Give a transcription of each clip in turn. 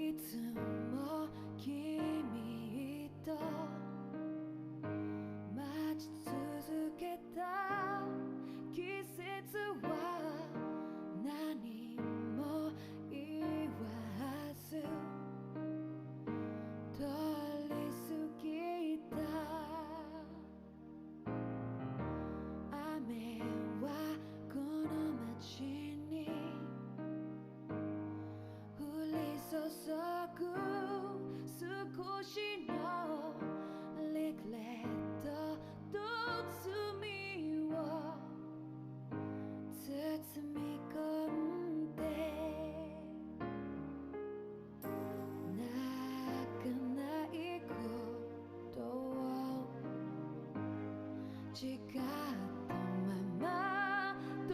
いつも君と待ち続けた季節は何も言わず通り過ぎた。雨はこの街に降り注ぐ少しのリグレットと罪を包み込んで泣かないことを誓ったまま時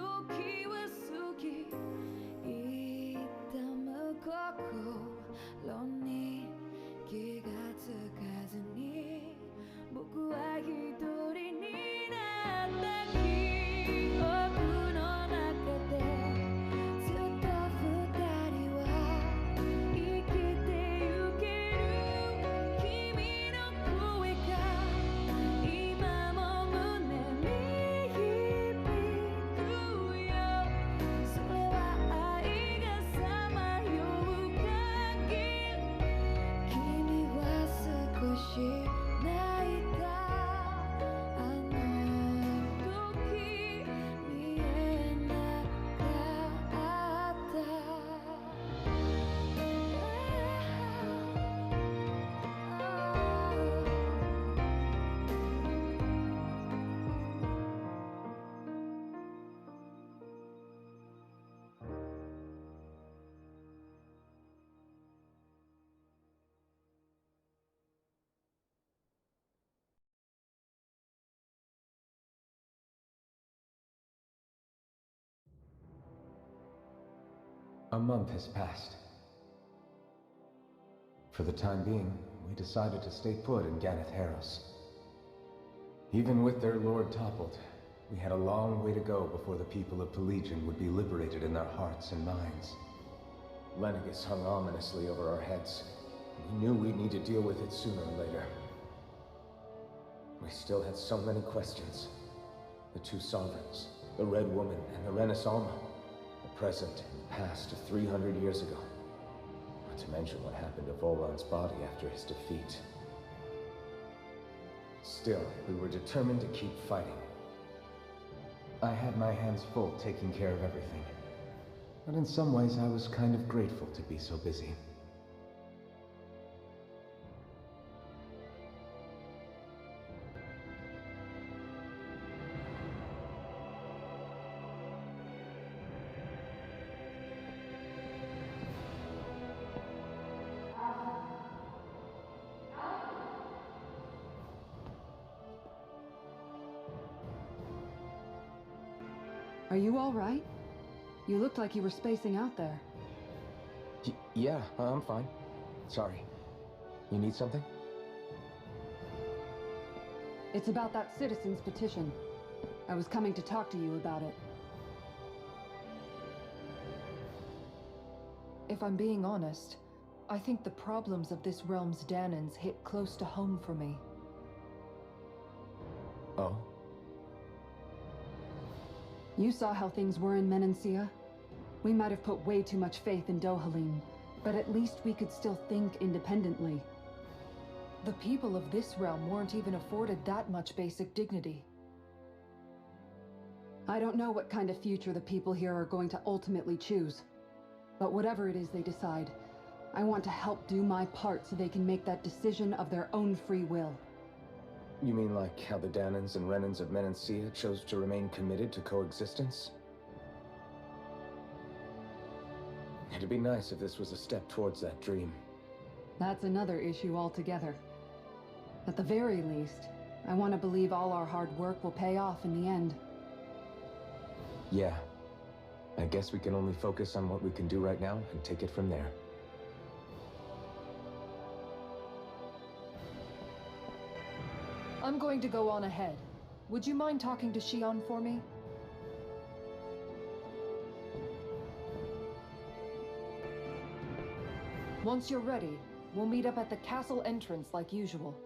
は過ぎ痛む心に気がつかずに僕は一人になった記憶の中でずっと二人は生きてゆける君の声が今も胸に響くよ。それは愛がさまよう限り君は少し泣いた。あの時見えなかった。A month has passed. For the time being, we decided to stay put in Ganeth Harros. Even with their lord toppled, we had a long way to go before the people of Pelegion would be liberated in their hearts and minds. Lenegis hung ominously over our heads, and we knew we'd need to deal with it sooner or later. We still had so many questions. The two sovereigns, the Red Woman and the Renaissance, the present and the past of 300 years ago. Not to mention what happened to Volan's body after his defeat. Still, we were determined to keep fighting. I had my hands full taking care of everything. But in some ways, I was kind of grateful to be so busy. Are you all right? You looked like you were spacing out there. Yeah, I'm fine. Sorry. You need something? It's about that citizen's petition. I was coming to talk to you about it. If I'm being honest, I think the problems of this realm's Danans hit close to home for me. Oh? You saw how things were in Menancia. We might have put way too much faith in Dohalim, but at least we could still think independently. The people of this realm weren't even afforded that much basic dignity. I don't know what kind of future the people here are going to ultimately choose. But whatever it is they decide, I want to help do my part so they can make that decision of their own free will. You mean like how the Danans and Renans of Menancia chose to remain committed to coexistence? It'd be nice if this was a step towards that dream. That's another issue altogether. At the very least, I want to believe all our hard work will pay off in the end. Yeah. I guess we can only focus on what we can do right now and take it from there. I'm going to go on ahead. Would you mind talking to Shion for me? Once you're ready, we'll meet up at the castle entrance like usual.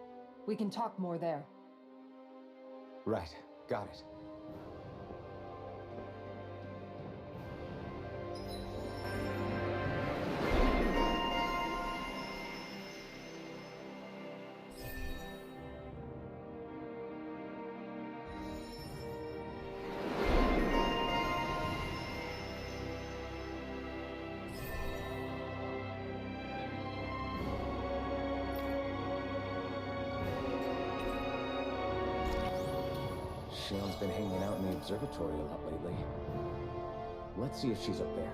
We can talk more there. Right, got it. Shion's been hanging out in the observatory a lot lately. Let's see if she's up there.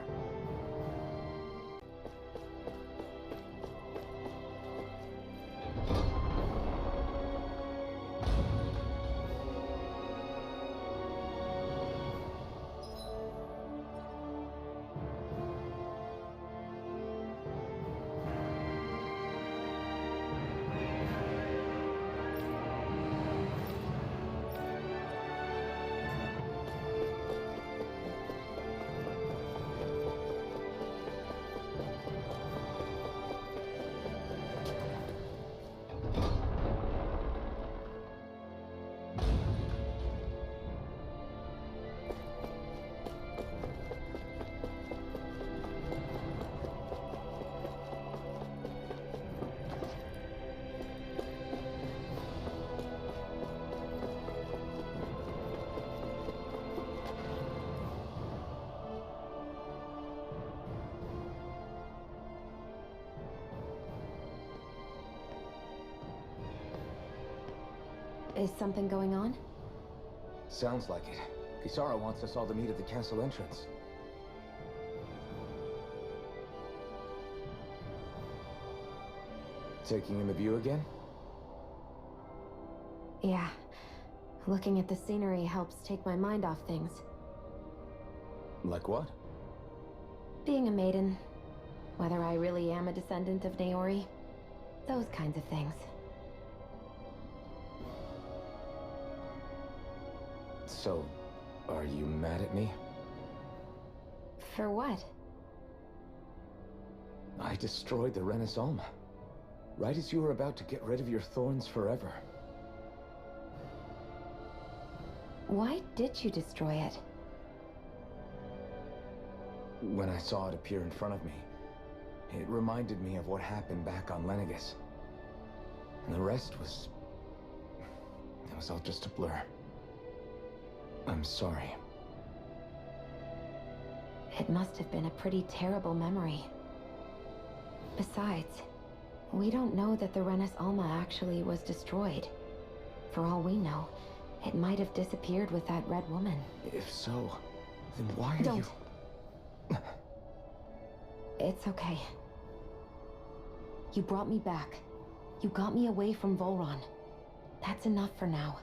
Is something going on? Sounds like it. Kisara wants us all to meet at the castle entrance. Taking in the view again? Yeah. Looking at the scenery helps take my mind off things. Like what? Being a maiden. Whether I really am a descendant of Naori. Those kinds of things. So, are you mad at me? For what? I destroyed the Renaissance, right as you were about to get rid of your thorns forever. Why did you destroy it? When I saw it appear in front of me, it reminded me of what happened back on Lenegus. And the rest was... it was all just a blur. I'm sorry. It must have been a pretty terrible memory. Besides, we don't know that the Renis Alma actually was destroyed. For all we know, it might have disappeared with that red woman. If so, then why are Don't. you... It's okay. You brought me back. You got me away from Volron. That's enough for now.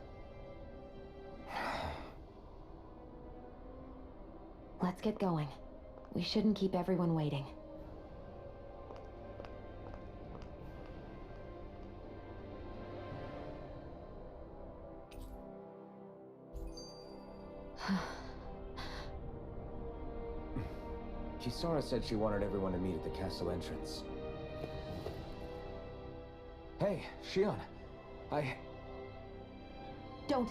Let's get going. We shouldn't keep everyone waiting. Kisara said she wanted everyone to meet at the castle entrance. Hey, Shion. Don't!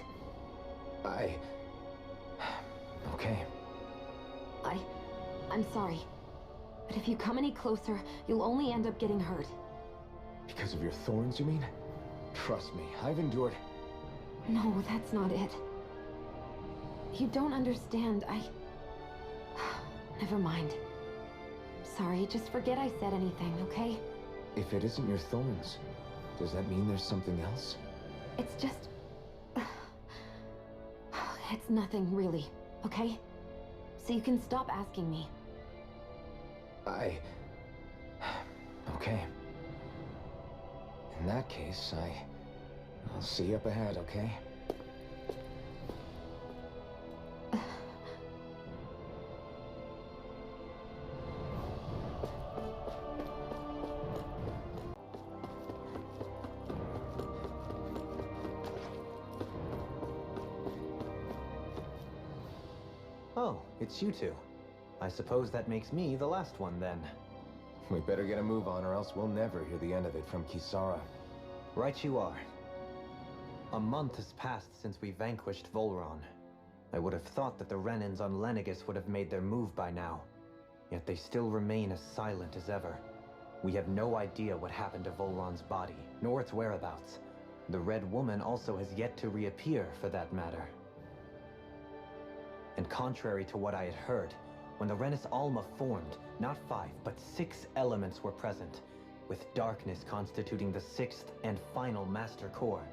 Okay. I'm sorry. But if you come any closer, you'll only end up getting hurt. Because of your thorns, you mean? Trust me, I've endured... No, that's not it. You don't understand, Never mind. Sorry, just forget I said anything, okay? If it isn't your thorns, does that mean there's something else? It's just... It's nothing, really, okay? So you can stop asking me. Okay. In that case, I'll see you up ahead, okay? Oh, it's you two. I suppose that makes me the last one, then. We better get a move on or else we'll never hear the end of it from Kisara. Right you are. A month has passed since we vanquished Volron. I would have thought that the Renans on Lenegis would have made their move by now. Yet they still remain as silent as ever. We have no idea what happened to Volron's body, nor its whereabouts. The Red Woman also has yet to reappear, for that matter. And contrary to what I had heard, when the Renis Alma formed, not 5, but 6 elements were present, with darkness constituting the 6th and final Master Core.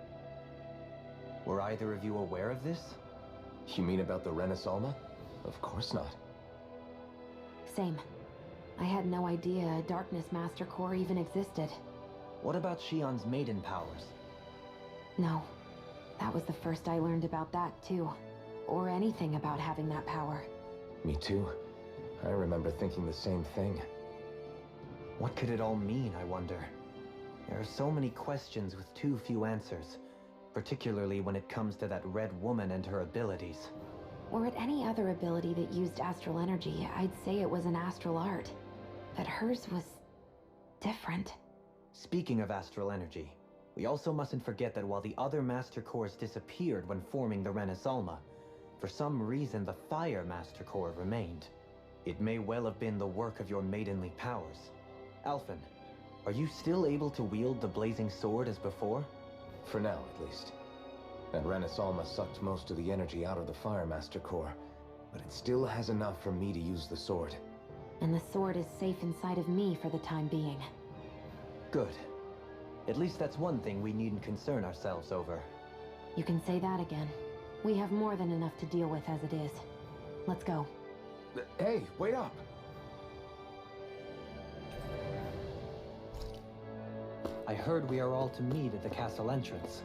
Were either of you aware of this? You mean about the Renis Alma? Of course not. Same. I had no idea a Darkness Master Core even existed. What about Shion's maiden powers? No. That was the first I learned about that, too. Or anything about having that power. Me too. I remember thinking the same thing. What could it all mean, I wonder? There are so many questions with too few answers, particularly when it comes to that Red Woman and her abilities. Were it any other ability that used astral energy, I'd say it was an astral art. But hers was different. Speaking of astral energy, we also mustn't forget that while the other Master Cores disappeared when forming the Renis Alma, for some reason the Fire Master Core remained. It may well have been the work of your maidenly powers. Alphen, are you still able to wield the blazing sword as before? For now, at least. That Renis Alma sucked most of the energy out of the Fire Master Core, but it still has enough for me to use the sword. And the sword is safe inside of me for the time being. Good. At least that's one thing we needn't concern ourselves over. You can say that again. We have more than enough to deal with as it is. Let's go. Hey, wait up! I heard we are all to meet at the castle entrance.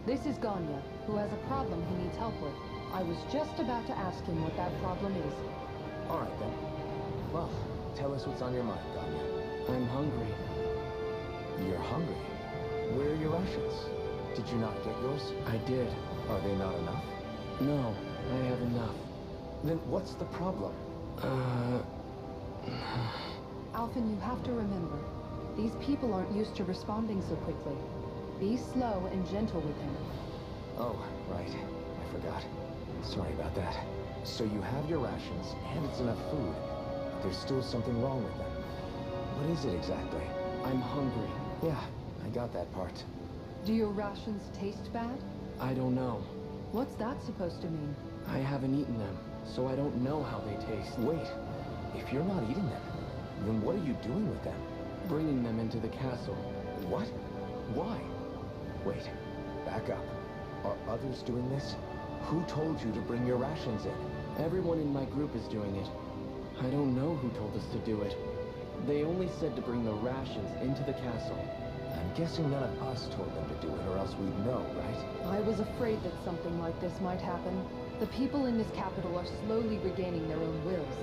This is Ganya, who has a problem he needs help with. I was just about to ask him what that problem is. All right, then. Well, tell us what's on your mind, Ganya. I'm hungry. You're hungry? Where are your rations? Did you not get yours? I did. Are they not enough? No, I have enough. Then what's the problem? Alphen, you have to remember, these people aren't used to responding so quickly. Be slow and gentle with him. Oh, right. I forgot. Sorry about that. So you have your rations, and it's enough food. But there's still something wrong with them. What is it exactly? I'm hungry. Yeah, I got that part. Do your rations taste bad? I don't know. What's that supposed to mean? I haven't eaten them, so I don't know how they taste. Wait, if you're not eating them, then what are you doing with them? Bringing them into the castle. What? Why? Wait, back up. Are others doing this? Who told you to bring your rations in? Everyone in my group is doing it. I don't know who told us to do it. They only said to bring the rations into the castle. I'm guessing none of us told them to do it, or else we'd know, right? I was afraid that something like this might happen. The people in this capital are slowly regaining their own wills,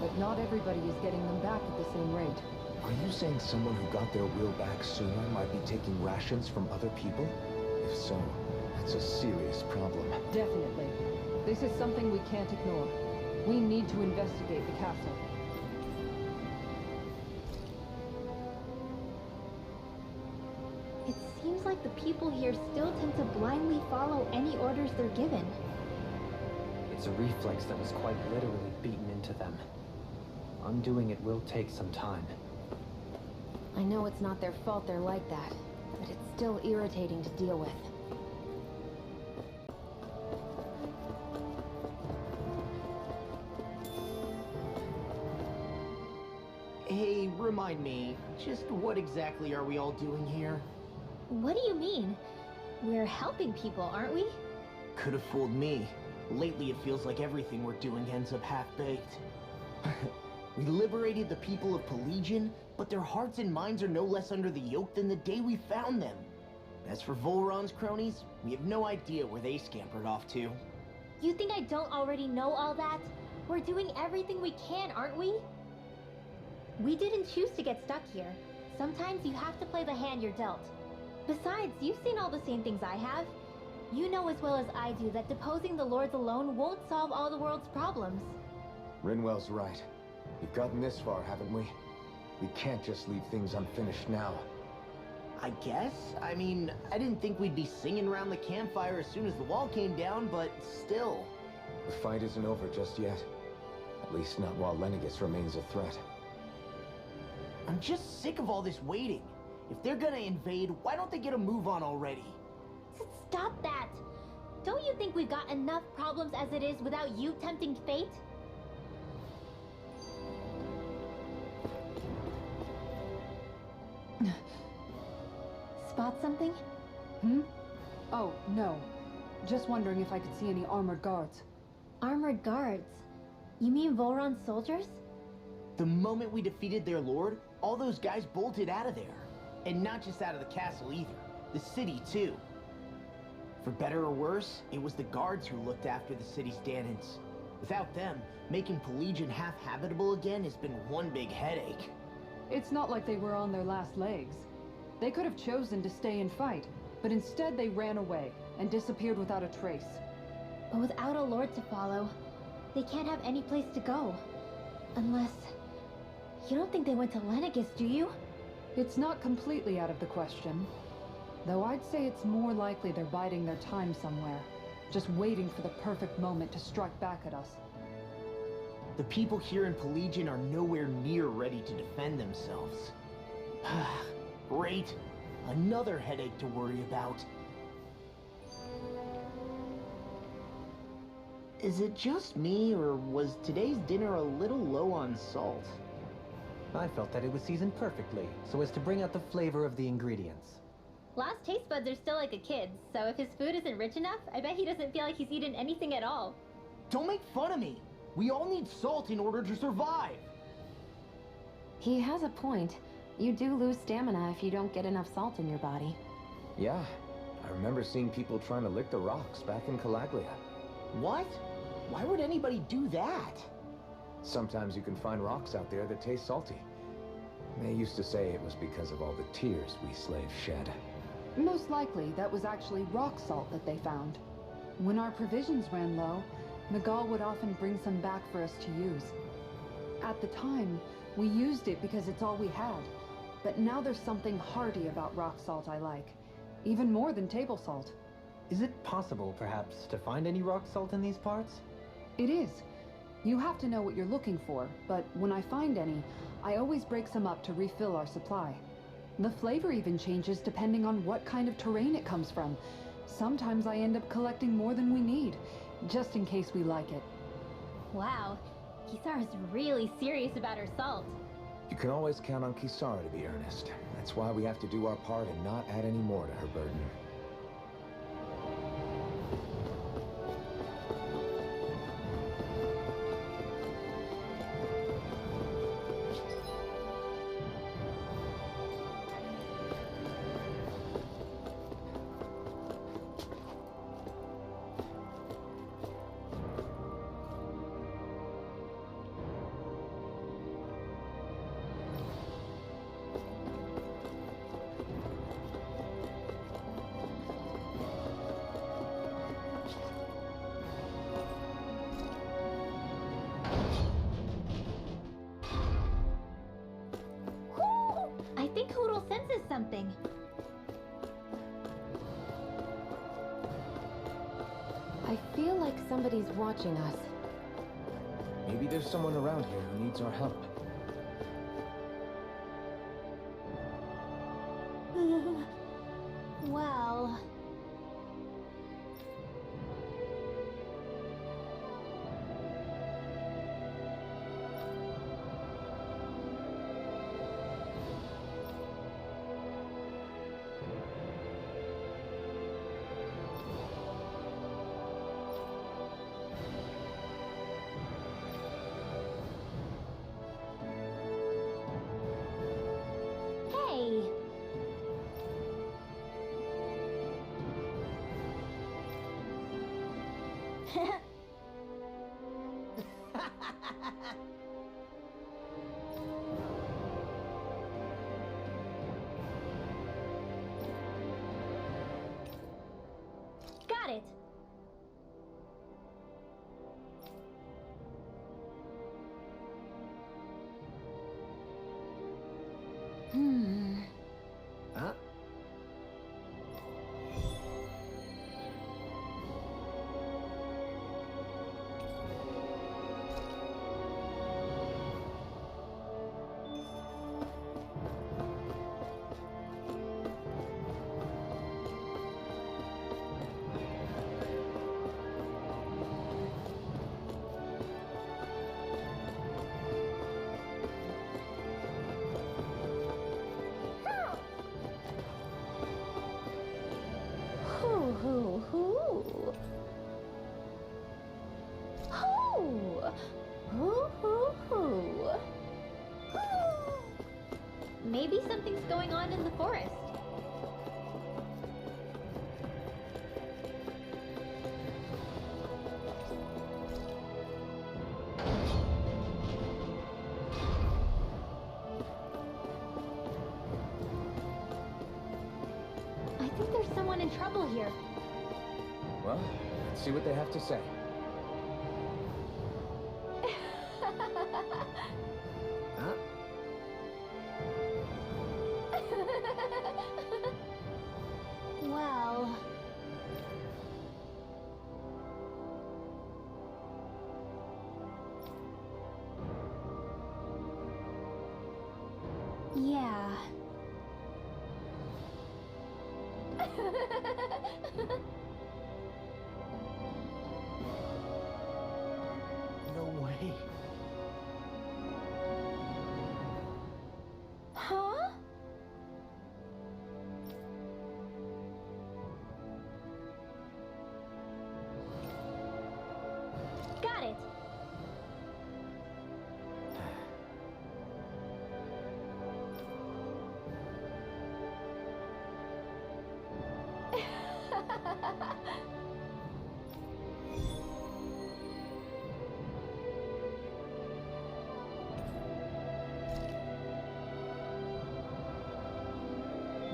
but not everybody is getting them back at the same rate. Are you saying someone who got their will back sooner might be taking rations from other people? If so, that's a serious problem. Definitely. This is something we can't ignore. We need to investigate the castle. It seems like the people here still tend to blindly follow any orders they're given. It's a reflex that was quite literally beaten into them. Undoing it will take some time. I know it's not their fault they're like that, but it's still irritating to deal with. Hey, remind me, just what exactly are we all doing here? What do you mean? We're helping people, aren't we? Could have fooled me. Lately, it feels like everything we're doing ends up half-baked. We liberated the people of Pelegion, but their hearts and minds are no less under the yoke than the day we found them. As for Volron's cronies, we have no idea where they scampered off to. You think I don't already know all that? We're doing everything we can, aren't we? We didn't choose to get stuck here. Sometimes you have to play the hand you're dealt. Besides, you've seen all the same things I have. You know as well as I do that deposing the lords alone won't solve all the world's problems. Rinwell's right. We've gotten this far, haven't we? We can't just leave things unfinished now. I guess? I mean, I didn't think we'd be singing around the campfire as soon as the wall came down, but still. The fight isn't over just yet. At least not while Lenegis remains a threat. I'm just sick of all this waiting. If they're gonna invade, why don't they get a move on already? Stop that! Don't you think we've got enough problems as it is without you tempting fate? Spot something? Hmm? Oh, no. Just wondering if I could see any armored guards. Armored guards? You mean Volron's soldiers? The moment we defeated their lord, all those guys bolted out of there. And not just out of the castle either. The city, too. For better or worse, it was the guards who looked after the city's damage. Without them, making Pelegion half-habitable again has been one big headache. It's not like they were on their last legs. They could have chosen to stay and fight, but instead they ran away and disappeared without a trace. But without a lord to follow, they can't have any place to go. Unless... You don't think they went to Lenegis, do you? It's not completely out of the question. Though I'd say it's more likely they're biding their time somewhere, just waiting for the perfect moment to strike back at us. The people here in Pelegion are nowhere near ready to defend themselves. Great. Another headache to worry about. Is it just me, or was today's dinner a little low on salt? I felt that it was seasoned perfectly, so as to bring out the flavor of the ingredients. Last taste buds are still like a kid's, so if his food isn't rich enough, I bet he doesn't feel like he's eaten anything at all. Don't make fun of me! We all need salt in order to survive! He has a point. You do lose stamina if you don't get enough salt in your body. Yeah, I remember seeing people trying to lick the rocks back in Calaglia. What? Why would anybody do that? Sometimes you can find rocks out there that taste salty. They used to say it was because of all the tears we slaves shed. Most likely, that was actually rock salt that they found. When our provisions ran low, Nagal would often bring some back for us to use. At the time, we used it because it's all we had. But now there's something hearty about rock salt I like. Even more than table salt. Is it possible, perhaps, to find any rock salt in these parts? It is. You have to know what you're looking for, but when I find any, I always break some up to refill our supply. The flavor even changes depending on what kind of terrain it comes from. Sometimes I end up collecting more than we need, just in case we like it. Wow, Kisara's really serious about her salt. You can always count on Kisara to be earnest. That's why we have to do our part and not add any more to her burden. I think Hoodle senses something. I feel like somebody's watching us. Maybe there's someone around here who needs our help. Well... Got it. Huh? Hoo hoo hoo. Hoo. Hoo hoo hoo. Maybe something's going on in the forest. I think there's someone in trouble here. Well, let's see what they have to say. Huh? Well... Yeah. No way. Huh? Got it.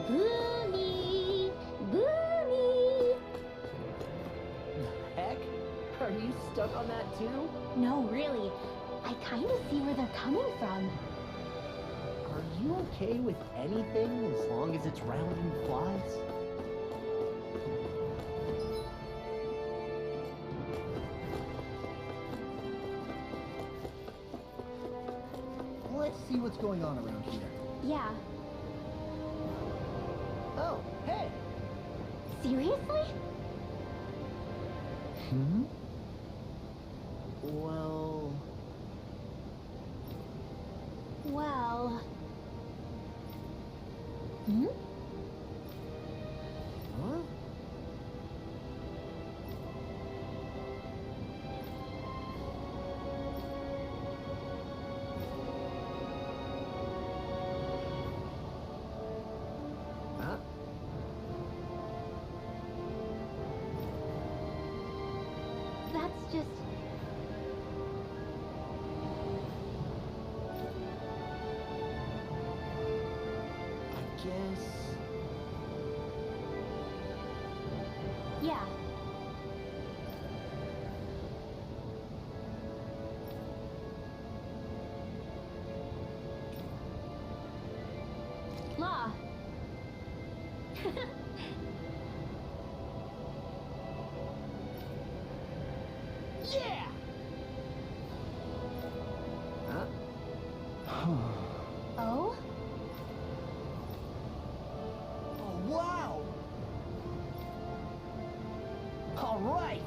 Boomy! Boomy! The heck? Are you stuck on that too? No, really. I kind of see where they're coming from. Are you okay with anything as long as it's round and flies? Let's see what's going on around here. Yeah. Oh, hey! Seriously? Hmm? Well... Well... Hmm? Huh? Huh? That's just... I guess... Yeah. Law. Yeah! Huh? Oh? Oh, wow! All right!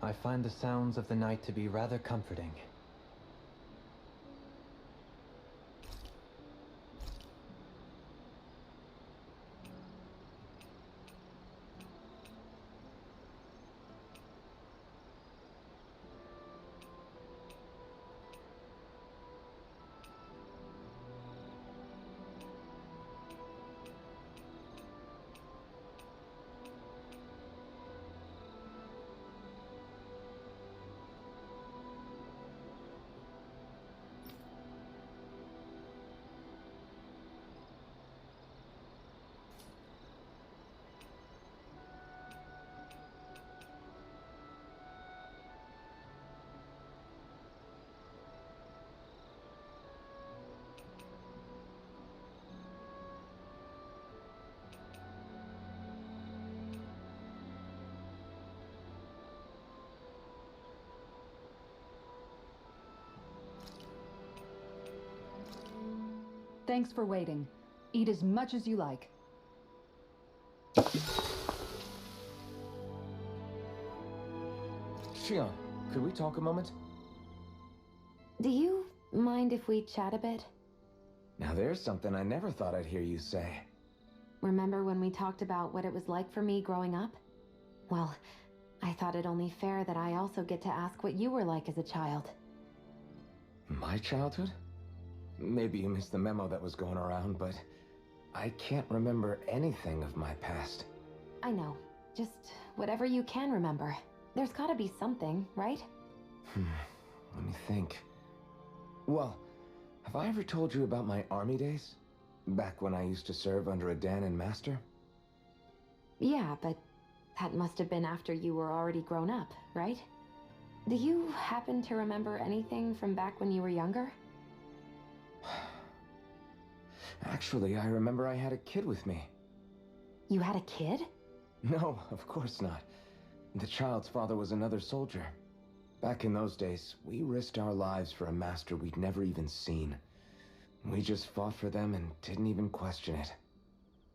I find the sounds of the night to be rather comforting. Thanks for waiting. Eat as much as you like. Shion, could we talk a moment? Do you mind if we chat a bit? Now there's something I never thought I'd hear you say. Remember when we talked about what it was like for me growing up? Well, I thought it only fair that I also get to ask what you were like as a child. My childhood? Maybe you missed the memo that was going around, but I can't remember anything of my past. I know. Just whatever you can remember. There's gotta be something, right? Let me think. Well, have I ever told you about my army days? Back when I used to serve under a Danon master? Yeah, but that must have been after you were already grown up, right? Do you happen to remember anything from back when you were younger? Actually, I remember I had a kid with me. You had a kid? No, of course not. The child's father was another soldier. Back in those days, we risked our lives for a master we'd never even seen. We just fought for them and didn't even question it.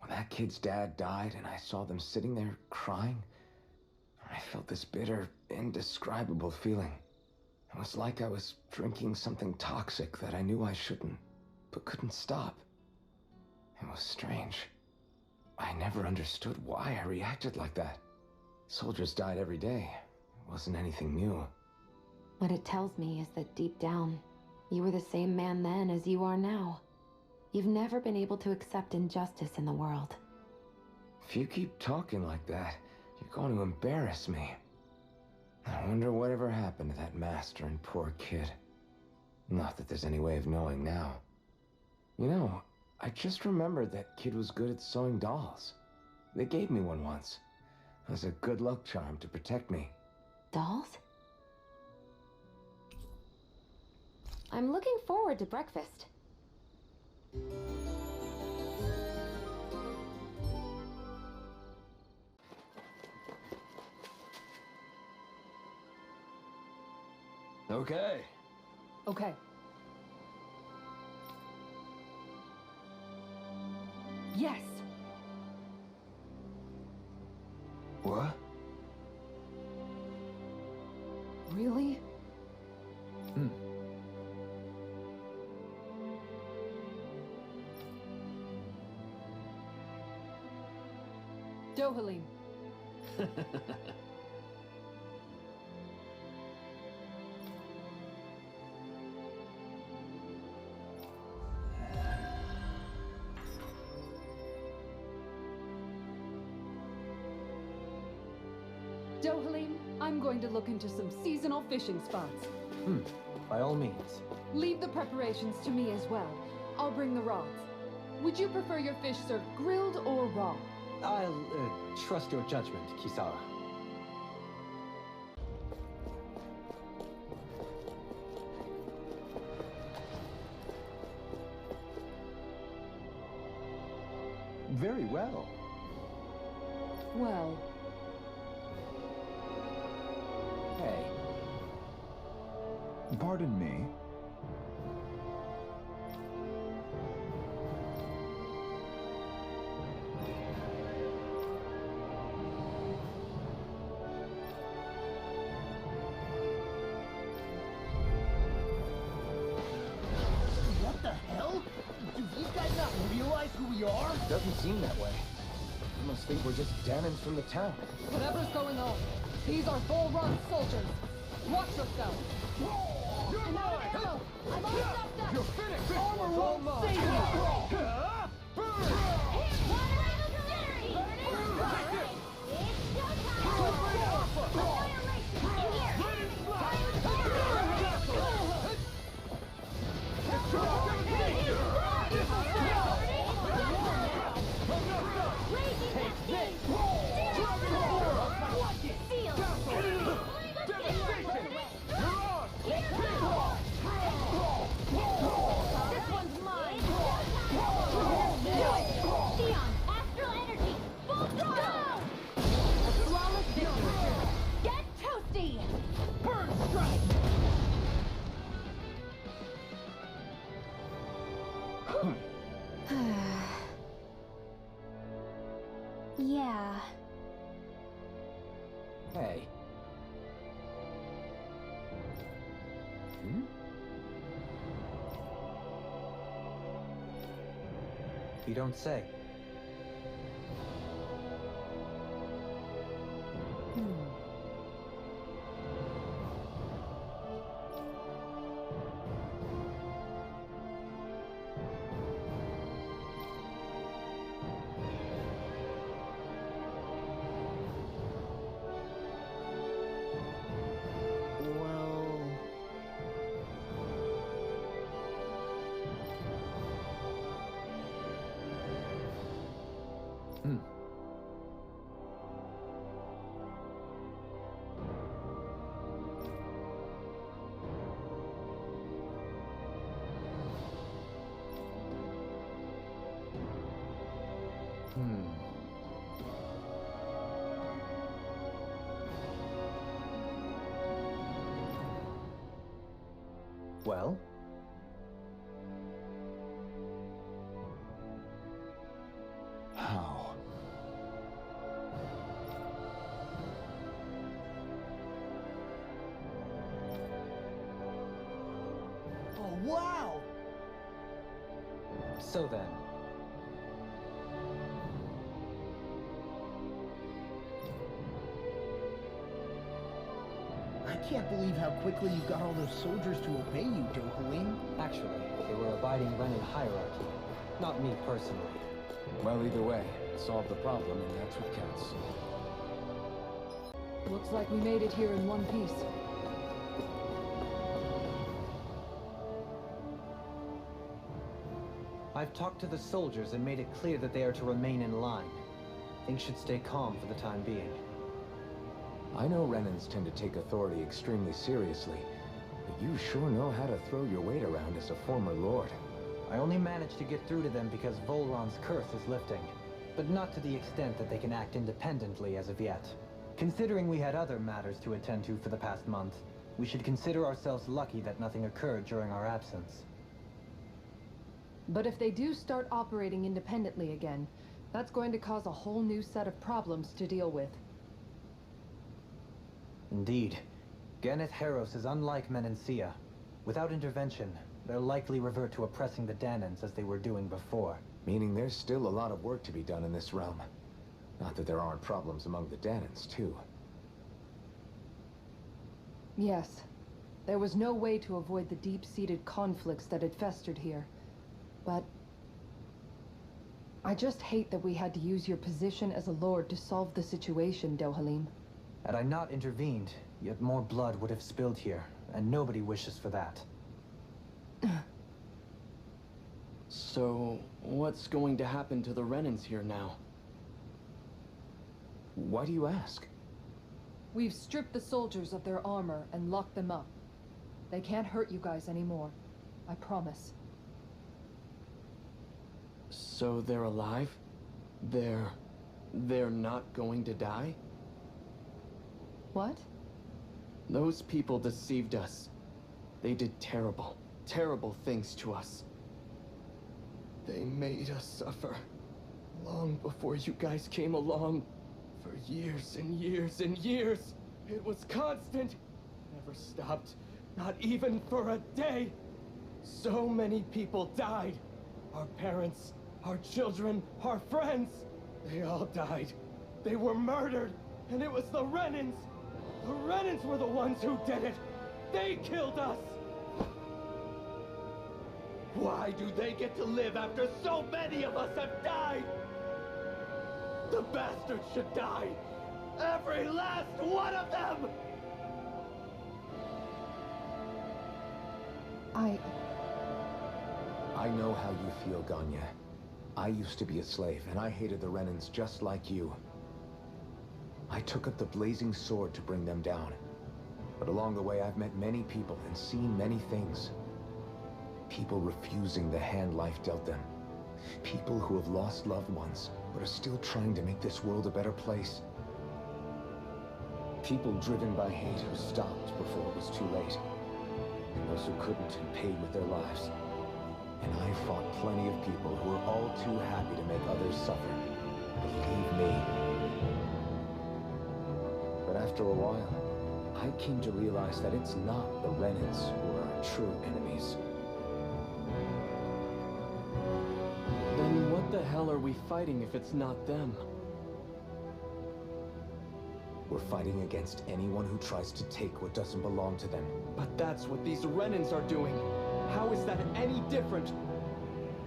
When that kid's dad died and I saw them sitting there crying, I felt this bitter, indescribable feeling. It was like I was drinking something toxic that I knew I shouldn't, but couldn't stop. It was strange. I never understood why I reacted like that. Soldiers died every day. It wasn't anything new. What it tells me is that deep down, you were the same man then as you are now. You've never been able to accept injustice in the world. If you keep talking like that, you're going to embarrass me. I wonder whatever happened to that master and poor kid. Not that there's any way of knowing now. You know, I just remembered that kid was good at sewing dolls. They gave me one once. It was a good luck charm to protect me. Dolls? I'm looking forward to breakfast. Okay. Okay. Yes! What? Really? Dohalim. Dohalim, I'm going to look into some seasonal fishing spots. By all means. Leave the preparations to me as well. I'll bring the rods. Would you prefer your fish served grilled or raw? I'll trust your judgment, Kisara. Very well. Well, Hey. Pardon me? What the hell? Do these guys not realize who we are? Doesn't seem that way. I must think we're just Danons from the town. whatever's going on, these are Bull-Run soldiers. Watch yourself. You're mine! I'm all stuffed up. You're finished! Armor won't save you! This one's mine! Yeah. Hey. You don't say. Well... Well? How? Oh, wow! So then, I can't believe how quickly you got all those soldiers to obey you, Dohalim. actually, they were abiding Renan hierarchy, not me personally. Well, either way, solve the problem, and that's what counts. Looks like we made it here in one piece. I've talked to the soldiers and made it clear that they are to remain in line. Things should stay calm for the time being. I know Renans tend to take authority extremely seriously, but you sure know how to throw your weight around as a former lord. I only managed to get through to them because Volron's curse is lifting, but not to the extent that they can act independently as of yet. Considering we had other matters to attend to for the past month, we should consider ourselves lucky that nothing occurred during our absence. But if they do start operating independently again, that's going to cause a whole new set of problems to deal with. Indeed. Ganeth Heros is unlike Menancia. Without intervention, they'll likely revert to oppressing the Danans as they were doing before. Meaning there's still a lot of work to be done in this realm. Not that there aren't problems among the Danans, too. Yes. There was no way to avoid the deep-seated conflicts that had festered here. But I just hate that we had to use your position as a lord to solve the situation, Dohalim. Had I not intervened, yet more blood would have spilled here, and nobody wishes for that. So, what's going to happen to the Renans here now? Why do you ask? We've stripped the soldiers of their armor and locked them up. They can't hurt you guys anymore. I promise. So they're alive? They're not going to die? What? Those people deceived us. They did terrible, terrible things to us. They made us suffer. Long before you guys came along. For years and years and years. It was constant. Never stopped. Not even for a day. So many people died. Our parents, our children, our friends. They all died. They were murdered. And it was the Renans. The Renans were the ones who did it! They killed us! Why do they get to live after so many of us have died? The bastards should die! Every last one of them! I know how you feel, Ganya. I used to be a slave, and I hated the Renans just like you. I took up the blazing sword to bring them down. But along the way, I've met many people and seen many things. People refusing the hand life dealt them. People who have lost loved ones, but are still trying to make this world a better place. People driven by hate who stopped before it was too late. And those who couldn't and paid with their lives. And I fought plenty of people who were all too happy to make others suffer. Believe me, After a while, I came to realize that it's not the Renans who are our true enemies. Then what the hell are we fighting if it's not them? We're fighting against anyone who tries to take what doesn't belong to them. But that's what these Renans are doing. How is that any different?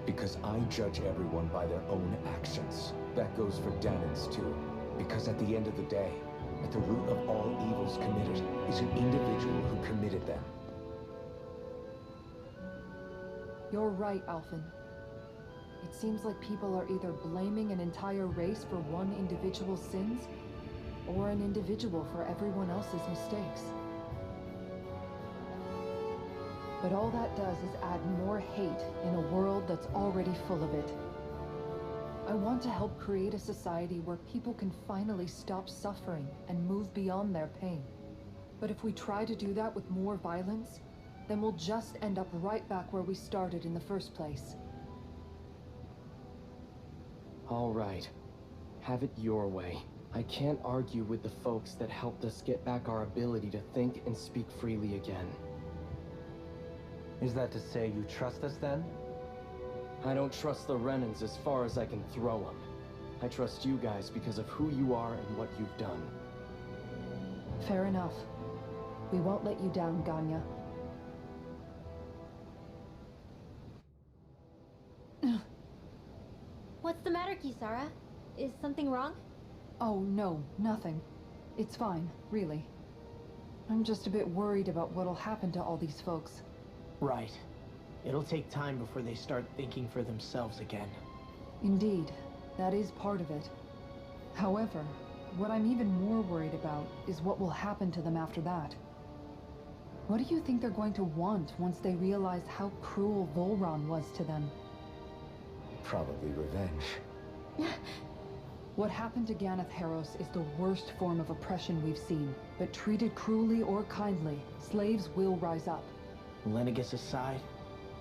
Because I judge everyone by their own actions. That goes for Danans too. Because at the end of the day, at the root of all evils committed is an individual who committed them. You're right, Alphen. It seems like people are either blaming an entire race for one individual's sins, or an individual for everyone else's mistakes. But all that does is add more hate in a world that's already full of it. I want to help create a society where people can finally stop suffering and move beyond their pain. But if we try to do that with more violence, then we'll just end up right back where we started in the first place. All right. Have it your way. I can't argue with the folks that helped us get back our ability to think and speak freely again. Is that to say you trust us then? I don't trust the Renans as far as I can throw them. I trust you guys because of who you are and what you've done. Fair enough. We won't let you down, Ganya. What's the matter, Kisara? Is something wrong? Oh, no, nothing. It's fine, really. I'm just a bit worried about what'll happen to all these folks. Right. It'll take time before they start thinking for themselves again. Indeed, that is part of it. However, what I'm even more worried about is what will happen to them after that. What do you think they're going to want once they realize how cruel Volron was to them? Probably revenge. What happened to Ganeth Haros is the worst form of oppression we've seen, but treated cruelly or kindly, slaves will rise up. Lenegis aside,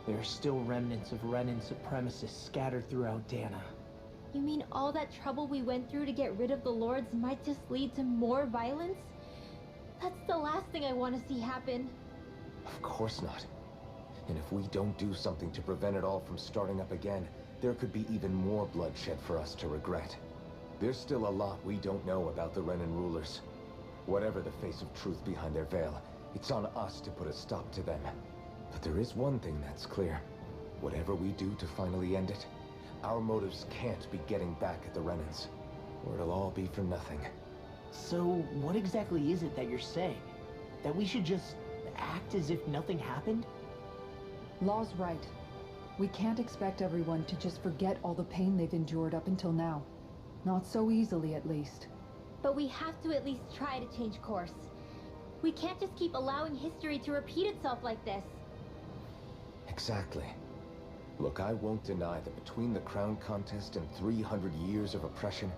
there are still remnants of Renan supremacists scattered throughout Dana. You mean all that trouble we went through to get rid of the Lords might just lead to more violence? That's the last thing I want to see happen. Of course not. And if we don't do something to prevent it all from starting up again, there could be even more bloodshed for us to regret. There's still a lot we don't know about the Renan rulers. Whatever the face of truth behind their veil, it's on us to put a stop to them. But there is one thing that's clear. Whatever we do to finally end it, our motives can't be getting back at the Renans, or it'll all be for nothing. So, what exactly is it that you're saying? That we should just act as if nothing happened? Law's right. We can't expect everyone to just forget all the pain they've endured up until now. Not so easily, at least. But we have to at least try to change course. We can't just keep allowing history to repeat itself like this. Exactly. Look, I won't deny that between the crown contest and 300 years of oppression,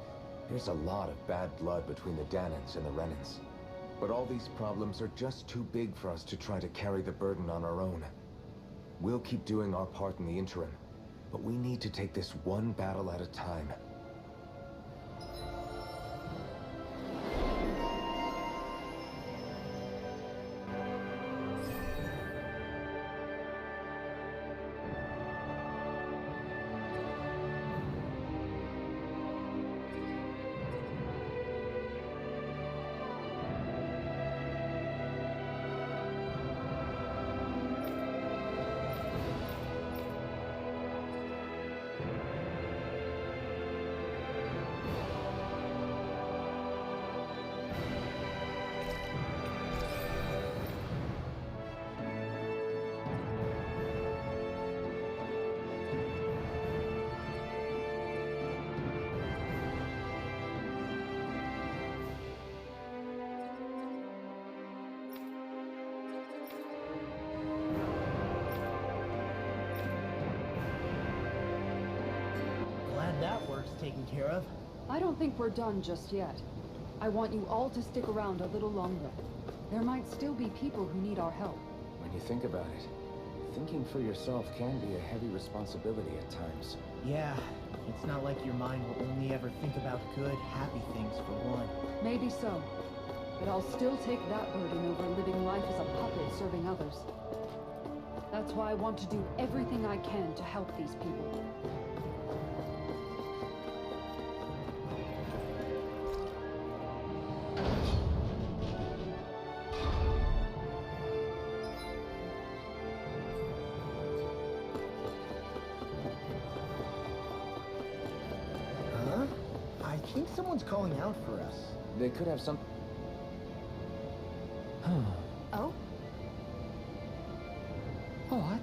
there's a lot of bad blood between the Danans and the Renans. But all these problems are just too big for us to try to carry the burden on our own. We'll keep doing our part in the interim, but we need to take this one battle at a time. That work's taken care of. I don't think we're done just yet. I want you all to stick around a little longer. There might still be people who need our help. When you think about it, thinking for yourself can be a heavy responsibility at times. Yeah, it's not like your mind will only ever think about good, happy things for one. Maybe so. but I'll still take that burden over living life as a puppet serving others. That's why I want to do everything I can to help these people. Huh? I think someone's calling out for us. They could have some... Oh? What?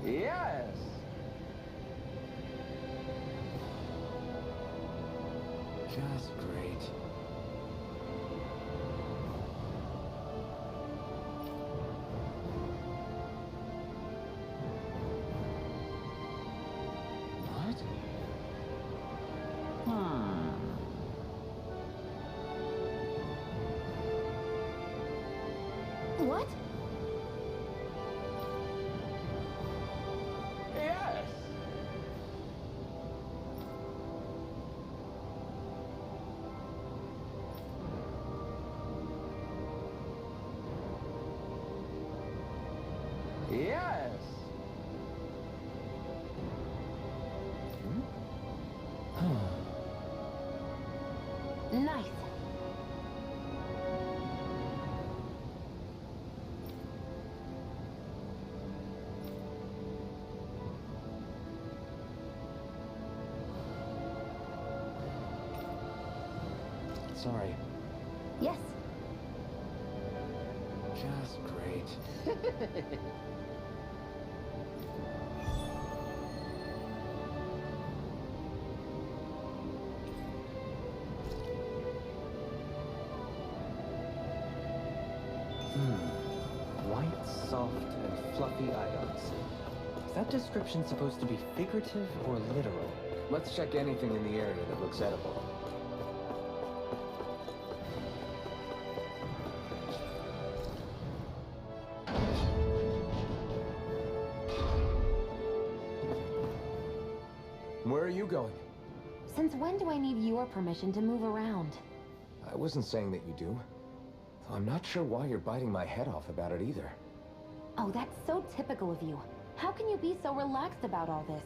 Yes! Just great. What? What? Yes! Yes! Nice. Sorry. Yes. Just great. White, soft, and fluffy ions. Is that description supposed to be figurative or literal? Let's check anything in the area that looks edible. Where are you going? Since when do I need your permission to move around? I wasn't saying that you do. Though I'm not sure why you're biting my head off about it either. Oh, that's so typical of you. How can you be so relaxed about all this?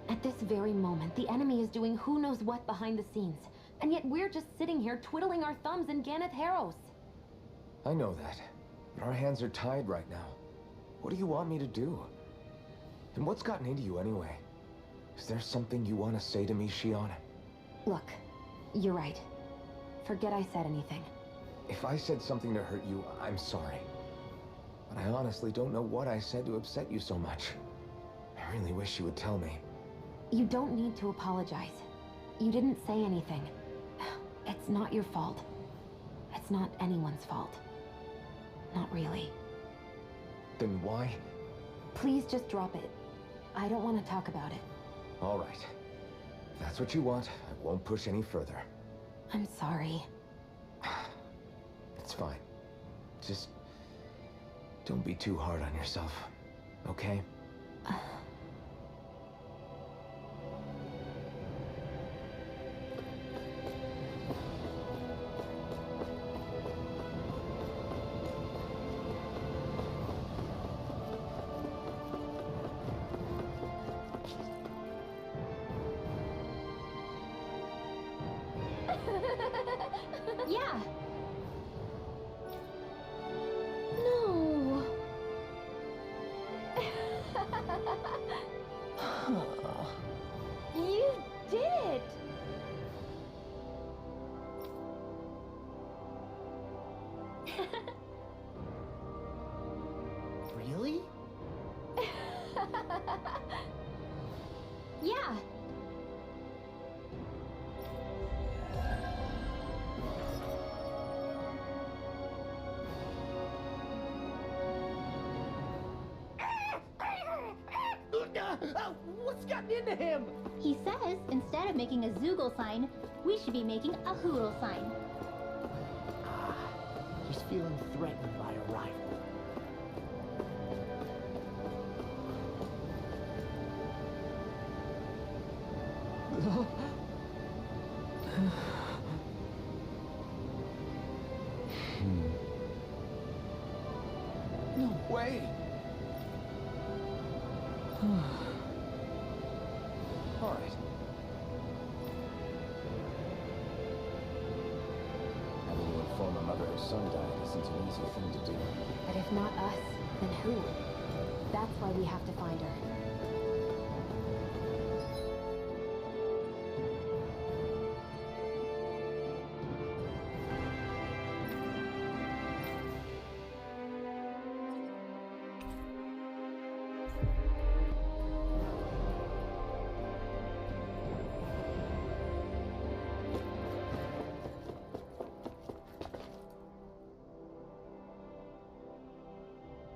At this very moment, the enemy is doing who knows what behind the scenes. And yet we're just sitting here twiddling our thumbs in Ganeth Haros. I know that. But our hands are tied right now. What do you want me to do? And what's gotten into you anyway? Is there something you want to say to me, Shion? Look, you're right. Forget I said anything. If I said something to hurt you, I'm sorry. But I honestly don't know what I said to upset you so much. I really wish you would tell me. You don't need to apologize. You didn't say anything. It's not your fault. It's not anyone's fault. Not really. Then why? Please just drop it. I don't want to talk about it. All right. If that's what you want, I won't push any further. I'm sorry. It's fine. Just don't be too hard on yourself, okay? Yeah. No. You did it. Really? Yeah. What's gotten into him? He says instead of making a Zoogle sign, we should be making a Hoodle sign. He's feeling threatened by a rival. No way! All right. Having to inform a mother her son died isn't an easy thing to do. But if not us, then who? That's why we have to find her.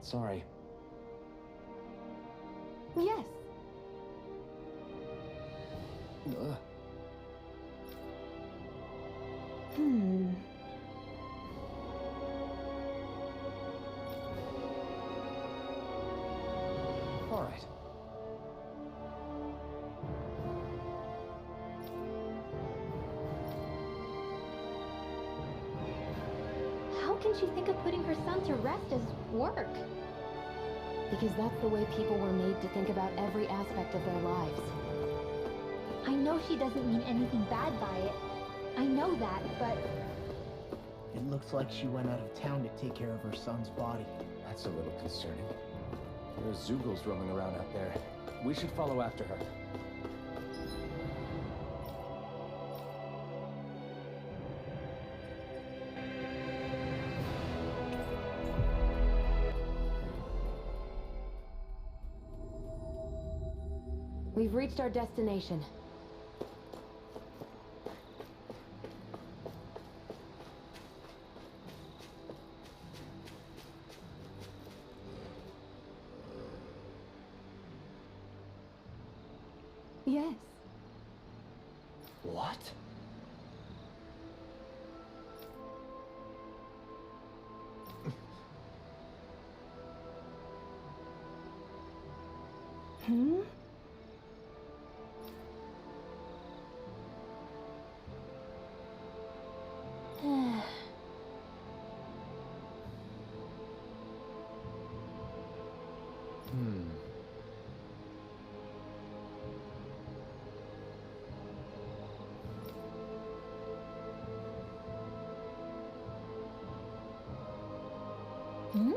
Sorry. Yes. Hmm. All right. How can she think of putting her son to rest as work? Because that's the way people were made to think about every aspect of their lives. I know she doesn't mean anything bad by it. I know that, but It looks like she went out of town to take care of her son's body. That's a little concerning. There are Zoogles roaming around out there. We should follow after her. We've reached our destination. Yes. What? Hmm? Hmm. Hmm?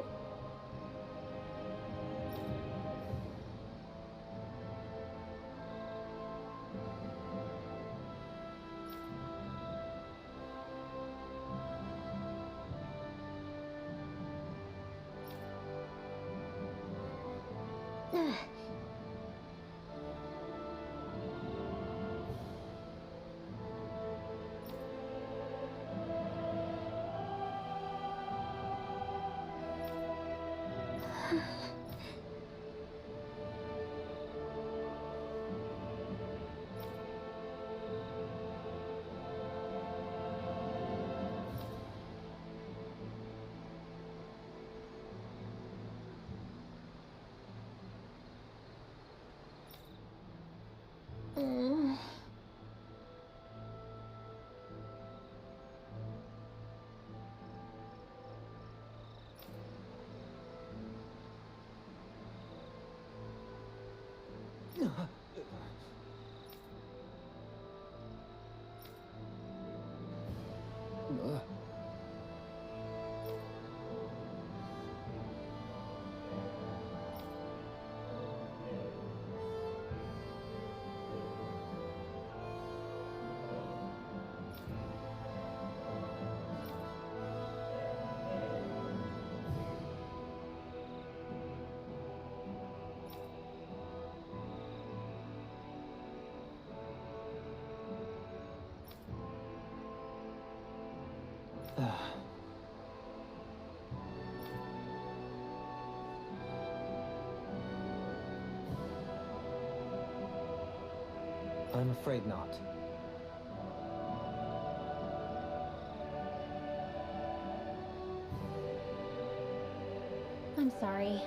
I'm afraid not. I'm sorry.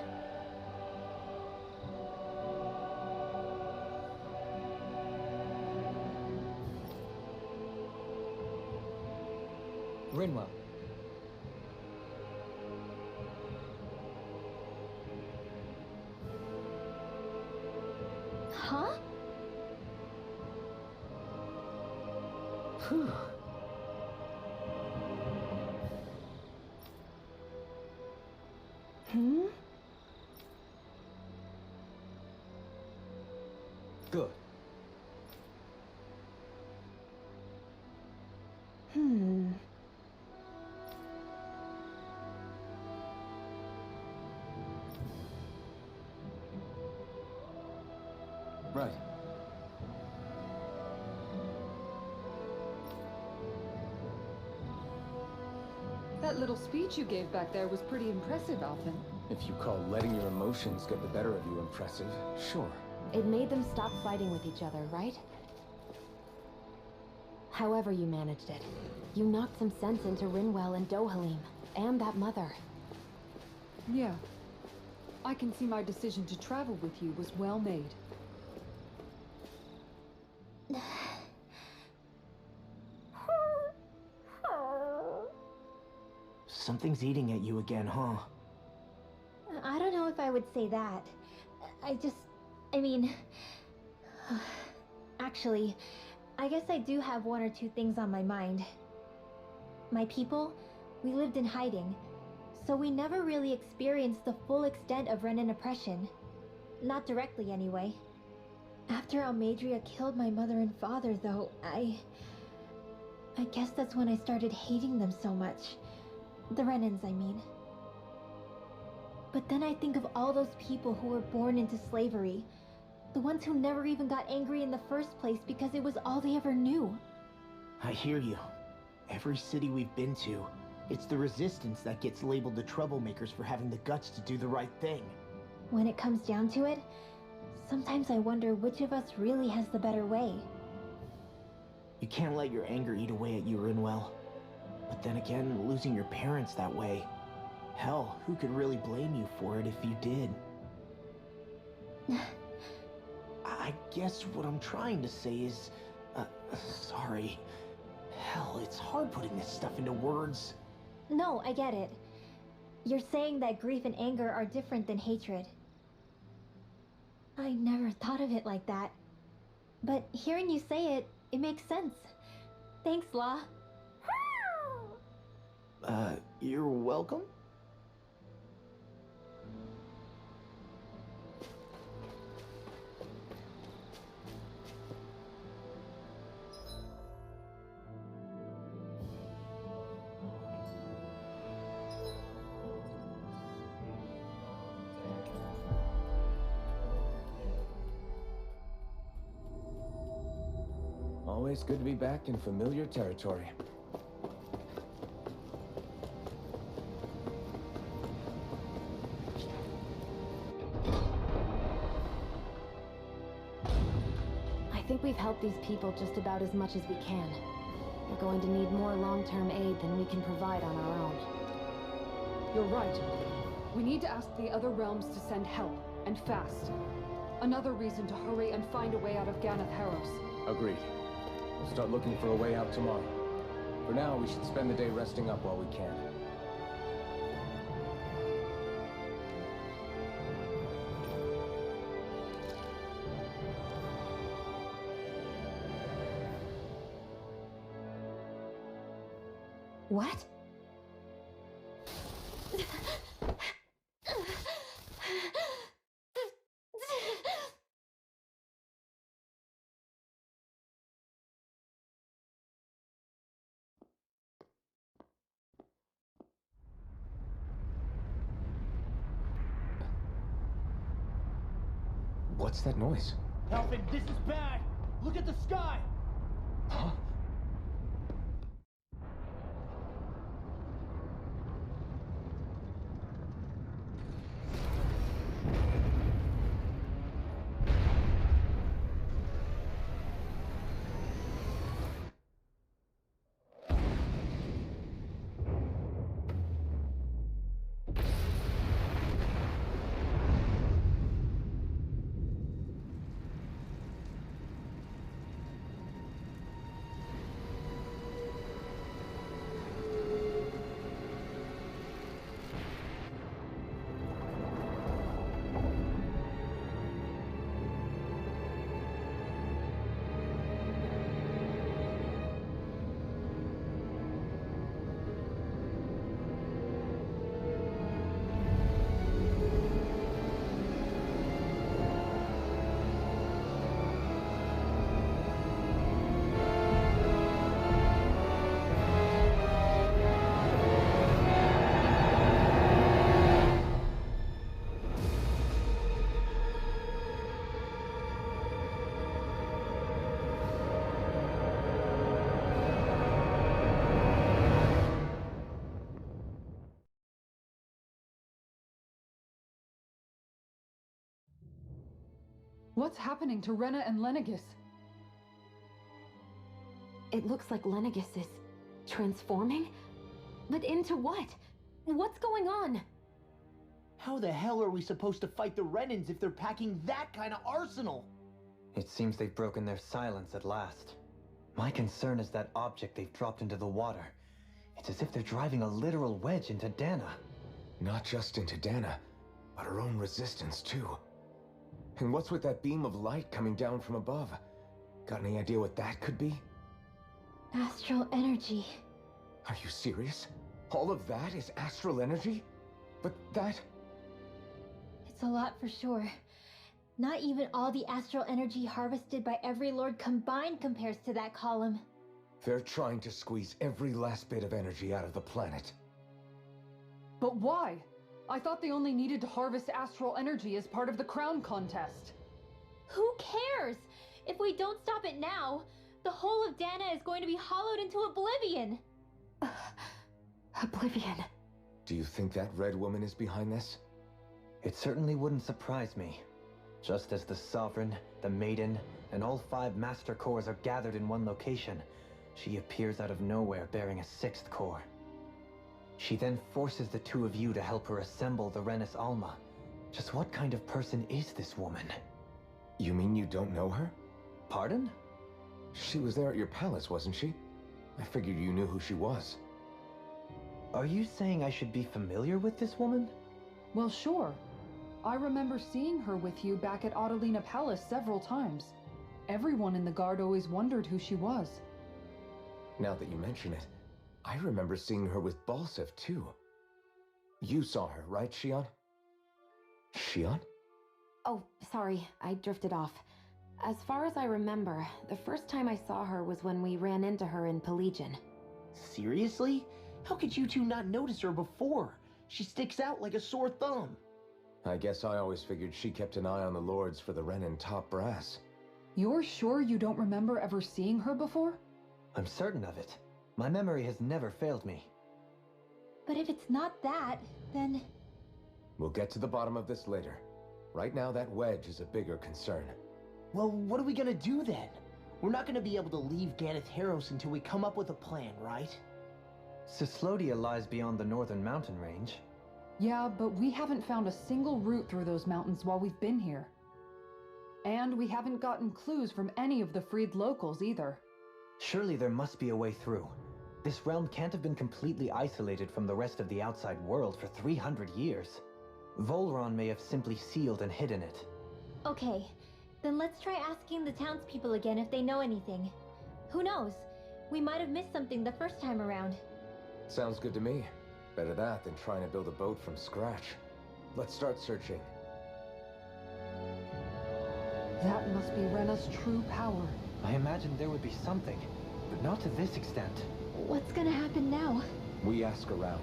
Rinwell. Huh? Phew. Hmm? Good. Hmm. Right. That little speech you gave back there was pretty impressive, Alphen. If you call letting your emotions get the better of you impressive, sure. It made them stop fighting with each other, right? However you managed it, you knocked some sense into Rinwell and Dohalim, and that mother. Yeah. I can see my decision to travel with you was well made. Something's eating at you again, huh? I don't know if I would say that. I mean... Actually, I guess I do have one or two things on my mind. My people, we lived in hiding, so we never really experienced the full extent of Renan oppression. Not directly, anyway. After Almadria killed my mother and father, though, I guess that's when I started hating them so much. The Renans, I mean. But then I think of all those people who were born into slavery. The ones who never even got angry in the first place because it was all they ever knew. I hear you. Every city we've been to, it's the resistance that gets labeled the troublemakers for having the guts to do the right thing. When it comes down to it, sometimes I wonder which of us really has the better way. You can't let your anger eat away at you, Rinwell. But then again, losing your parents that way... Hell, who could really blame you for it if you did? I guess what I'm trying to say is... sorry. Hell, it's hard putting this stuff into words. No, I get it. You're saying that grief and anger are different than hatred. I never thought of it like that. But hearing you say it, it makes sense. Thanks, Law. You're welcome? Always good to be back in familiar territory. I think we've helped these people just about as much as we can. We're going to need more long-term aid than we can provide on our own. You're right. We need to ask the other realms to send help, and fast. Another reason to hurry and find a way out of Ganath Haros. Agreed. We'll start looking for a way out tomorrow. For now, we should spend the day resting up while we can. What? What's that noise? Alvin, this is bad! Look at the sky! Huh? What's happening to Rena and Lenegis? It looks like Lenegis is transforming? But into what? What's going on? How the hell are we supposed to fight the Renans if they're packing that kind of arsenal? It seems they've broken their silence at last. My concern is that object they've dropped into the water. It's as if they're driving a literal wedge into Dana. Not just into Dana, but her own resistance too. And what's with that beam of light coming down from above? Got any idea what that could be? Astral energy. Are you serious? All of that is astral energy? But that... It's a lot for sure. Not even all the astral energy harvested by every lord combined compares to that column. They're trying to squeeze every last bit of energy out of the planet. But why? I thought they only needed to harvest astral energy as part of the crown contest. Who cares? If we don't stop it now, the whole of Dana is going to be hollowed into oblivion. Oblivion. Do you think that red woman is behind this? It certainly wouldn't surprise me. Just as the Sovereign, the Maiden, and all 5 Master Cores are gathered in one location, she appears out of nowhere bearing a 6th core. She then forces the 2 of you to help her assemble the Renis Alma. Just what kind of person is this woman? You mean you don't know her? Pardon? She was there at your palace, wasn't she? I figured you knew who she was. Are you saying I should be familiar with this woman? Well, sure. I remember seeing her with you back at Adelina Palace several times. Everyone in the guard always wondered who she was. Now that you mention it, I remember seeing her with Balsef too. You saw her, right, Shion? Shion? Oh, sorry, I drifted off. As far as I remember, the first time I saw her was when we ran into her in Pelagian. Seriously? How could you two not notice her before? She sticks out like a sore thumb. I guess I always figured she kept an eye on the lords for the Renin top brass. You're sure you don't remember ever seeing her before? I'm certain of it. My memory has never failed me. But if it's not that, then... We'll get to the bottom of this later. Right now, that wedge is a bigger concern. Well, what are we gonna do then? We're not gonna be able to leave Ganeth Heros until we come up with a plan, right? Cyslodia lies beyond the northern mountain range. Yeah, but we haven't found a single route through those mountains while we've been here. And we haven't gotten clues from any of the freed locals either. Surely there must be a way through. This realm can't have been completely isolated from the rest of the outside world for 300 years. Volron may have simply sealed and hidden it. Okay, then let's try asking the townspeople again if they know anything. Who knows? We might have missed something the first time around. Sounds good to me. Better that than trying to build a boat from scratch. Let's start searching. That must be Rena's true power. I imagined there would be something, but not to this extent. What's gonna happen now? We ask around.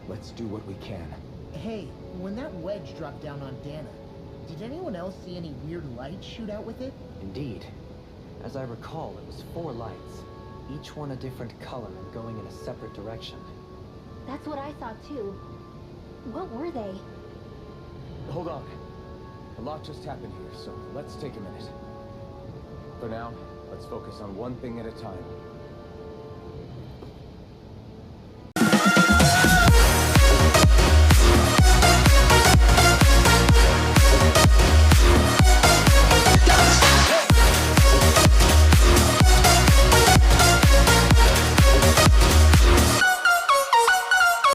Let's do what we can. Hey, when that wedge dropped down on Dana, did anyone else see any weird lights shoot out with it? Indeed. As I recall, it was 4 lights, each one a different color and going in a separate direction. That's what I saw too. What were they? Hold on. A lot just happened here, so let's take a minute. For now, let's focus on one thing at a time.